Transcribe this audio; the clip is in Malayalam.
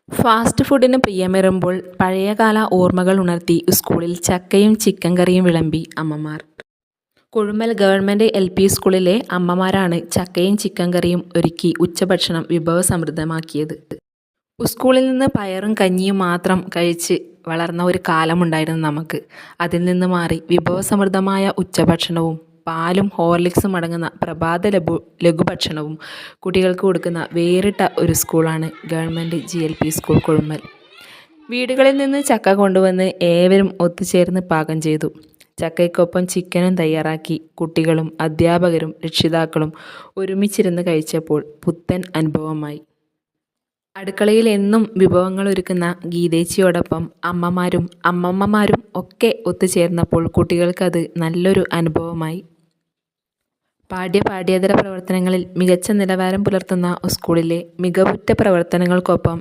ഫാസ്റ്റ് ഫുഡിന് പ്രിയമേറുമ്പോൾ പഴയകാല ഓർമ്മകൾ ഉണർത്തി സ്കൂളിൽ ചക്കയും ചിക്കൻ കറിയും വിളമ്പി അമ്മമാർ. കുഴുമ്മൽ ഗവൺമെന്റ് LP സ്കൂളിലെ അമ്മമാരാണ് ചക്കയും ചിക്കൻ കറിയും ഒരുക്കി ഉച്ചഭക്ഷണം വിഭവസമൃദ്ധമാക്കിയത്. സ്കൂളിൽ നിന്ന് പയറും കഞ്ഞിയും മാത്രം കഴിച്ച് വളർന്ന ഒരു കാലമുണ്ടായിരുന്നു നമുക്ക്. അതിൽ നിന്ന് മാറി വിഭവസമൃദ്ധമായ ഉച്ചഭക്ഷണവും പാലും ഹോർലിക്സും അടങ്ങുന്ന പ്രഭാത ലഘുഭക്ഷണവും കുട്ടികൾക്ക് കൊടുക്കുന്ന വേറിട്ട ഒരു സ്കൂളാണ് ഗവൺമെൻറ് GLP സ്കൂൾ കുഴുമ്മൽ. വീടുകളിൽ നിന്ന് ചക്ക കൊണ്ടുവന്ന് ഏവരും ഒത്തുചേർന്ന് പാകം ചെയ്തു. ചക്കയ്ക്കൊപ്പം ചിക്കനും തയ്യാറാക്കി കുട്ടികളും അധ്യാപകരും രക്ഷിതാക്കളും ഒരുമിച്ചിരുന്ന് കഴിച്ചപ്പോൾ പുത്തൻ അനുഭവമായി. അടുക്കളയിൽ എന്നും വിഭവങ്ങൾ ഒരുക്കുന്ന ഗീതേച്ചിയോടൊപ്പം അമ്മമ്മമാരും ഒക്കെ ഒത്തുചേർന്നപ്പോൾ കുട്ടികൾക്കത് നല്ലൊരു അനുഭവമായി. പാഠ്യേതര പ്രവർത്തനങ്ങളിൽ മികച്ച നിലവാരം പുലർത്തുന്ന സ്കൂളിലെ മികവുറ്റ പ്രവർത്തനങ്ങൾക്കൊപ്പം